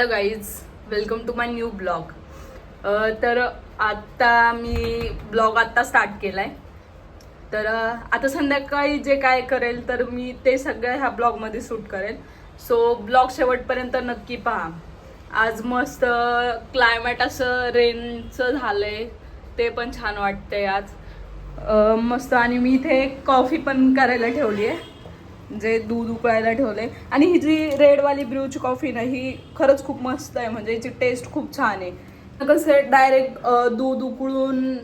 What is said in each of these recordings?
Hello guys, welcome to my new blog. तर आता मी blog आत्ता स्टार्ट केलाय. तर आता संध्याकाळी जे काय करेल तर मी ते सगळं ह्या ब्लॉगमध्ये शूट करेल. सो ब्लॉग शेवटपर्यंत नक्की पहा. आज मस्त क्लायमेट असं रेनचं झालंय, ते पण छान वाटतंय आज. मस्त. आणि मी इथे कॉफी पण करायला ठेवली आहे, जे दूध उकळायला ठेवले. आणि ही जी रेडवाली ब्रूची कॉफी ना, ही खरंच खूप मस्त आहे. म्हणजे याची टेस्ट खूप छान आहे. कसं डायरेक्ट दूध उकळून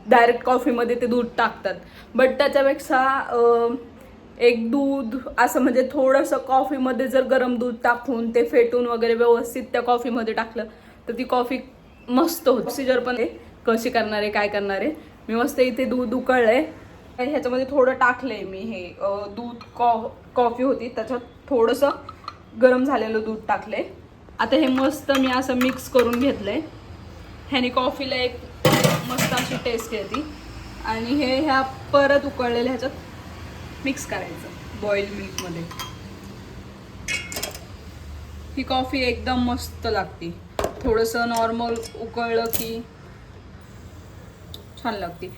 डायरेक्ट कॉफीमध्ये ते दूध टाकतात, बट त्याच्यापेक्षा एक दूध असं म्हणजे थोडंसं कॉफीमध्ये जर गरम दूध टाकून ते फेटून वगैरे व्यवस्थित त्या कॉफीमध्ये टाकलं तर ती कॉफी मस्त होती. प्रोसिजर पण आहे कशी करणार आहे, काय करणार आहे. मी मस्त इथे दूध उकळलंय, ह्याच्यामध्ये थोडं टाकलंय मी. हे दूध कॉफी होती, त्याच्यात थोडंसं गरम झालेलं दूध टाकलंय. आता हे मस्त मी असं मिक्स करून घेतलंय. ह्याने कॉफीला एक मस्त अशी टेस्ट येते. आणि हे ह्या परत उकळलेल्या ह्याच्यात मिक्स करायचं बॉईल मिल्कमध्ये. ही कॉफी एकदम मस्त लागते. थोडंसं नॉर्मल उकळलं की छान लागते.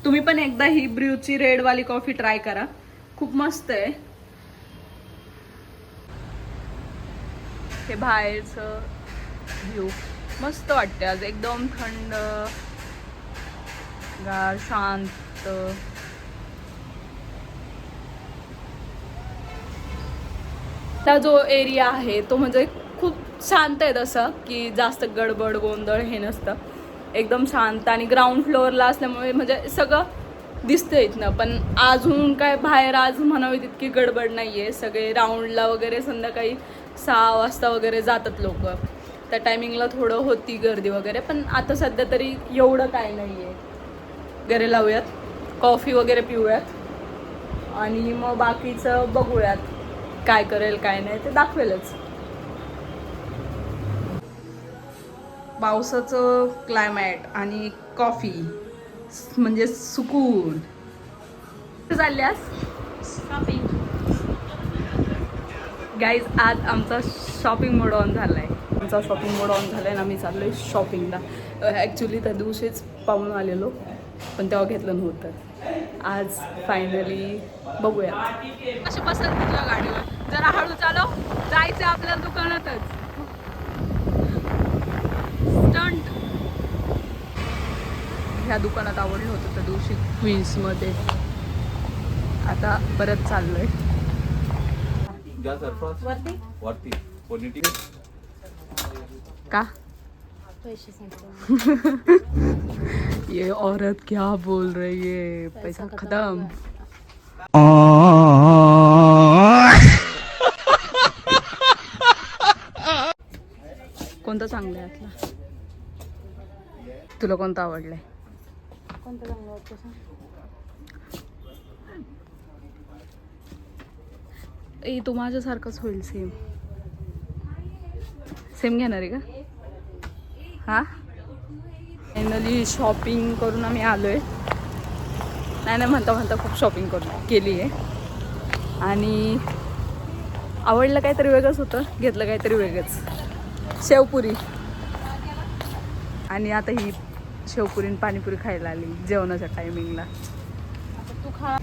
तुम्ही पण एकदा ही ब्रूची रेडवाली कॉफी ट्राय करा, खूप मस्त आहे. हे बाहेरचं व्ह्यू मस्त वाटते आज, एकदम थंड गार शांत. हा जो एरिया आहे तो म्हणजे खूप शांत आहे, तसं की जास्त गडबड गोंधळ हे नसतं, एकदम शांत. आणि ग्राउंड फ्लोअरला असल्यामुळे म्हणजे सगळं दिसतं इथनं. पण अजून काय बाहेर आज म्हणावी तितकी गडबड नाही आहे. सगळे राऊंडला वगैरे संध्याकाळी 6 वाजता वगैरे जातात लोक. त्या टायमिंगला थोडं होती गर्दी वगैरे, पण आता सध्या तरी एवढं काय नाही आहे. घरी लावूयात, कॉफी वगैरे पिऊयात आणि मग बाकीचं बघूयात काय करेल काय नाही ते दाखवेलच. पावसाचं क्लायमेट आणि कॉफी म्हणजे सुकून. चालल्यास शॉपिंग गाईज. आज आमचा शॉपिंग मोड ऑन झालाय. आमचा शॉपिंग मोड ऑन झालाय ना, मी चाललोय शॉपिंगला. ॲक्च्युली त्या दिवशीच पाहून आलेलो, पण तेव्हा घेतलं नव्हतं. आज फायनली बघूया. कशी बसत तुझ्या गाडीवर, जरा हळू चालव, जायचं आपल्या दुकानातच. स्टंट. ह्या दुकानात आवडलं होतं त्या दिवशी क्वीन्समध्ये, आता परत चाललोय. का ये औरत क्या बोल रही है, पैसा खत्म. कोणता चांगला आहे यातला? तुला कोणता आवडलाय? कोणतं चांगलं वाटतं सांग? ए, तू माझ्यासारखंच होईल, सेम सेम घेणार आहे का? हा, फायनली शॉपिंग करून आम्ही आलोय. नाही म्हणता म्हणता खूप शॉपिंग केली आहे. आणि आवडलं काहीतरी वेगळंच होतं, घेतलं काहीतरी वेगळंच. शेवपुरी. आणि आता ही शेवपुरी आणि पाणीपुरी खायला आली जेवणाच्या टायमिंगला. आता तू खा.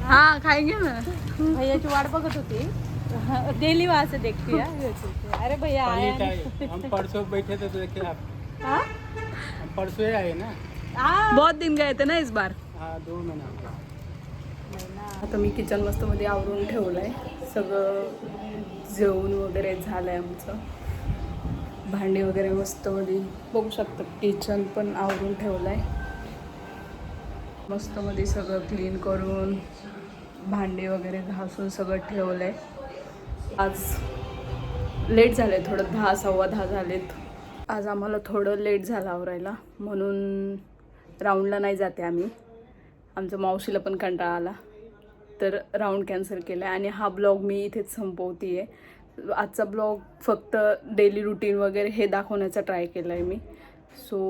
हा, खाएंगे ना. भैयाची वाट बघत होती, डेली वहां से देखती है. अरे भैया आए हम परसों बैठे थे तो देखे आप. हाँ? हम परसों ही आए ना. बहुत दिन गए थे ना इस बार. हाँ, 2 महीना हो गया. आता मी किचन मस्त मध्ये आवरून ठेवलंय सगळं. जेवण वगैरे झालंय आमचं. भांडी वगैरे मस्त मध्ये बघू शकता. किचन पण आवरून ठेवलंय मस्त मध्ये, सगळं क्लीन करून भांडी वगैरे घासून सगळं ठेवलंय. आज लेट झालंय थोडं, 10 सव्वा 10 झालेत. आज आम्हाला थोडं लेट झालं आवरायला, म्हणून राऊंडला नाही जाते आम्ही. आमच्या मावशीला पण कंटाळा आला तर राऊंड कॅन्सल केला. आणि हा ब्लॉग मी इथेच संपवते आहे. आजचा ब्लॉग फक्त डेली रुटीन वगैरे हे दाखवण्याचा ट्राय केला आहे मी. सो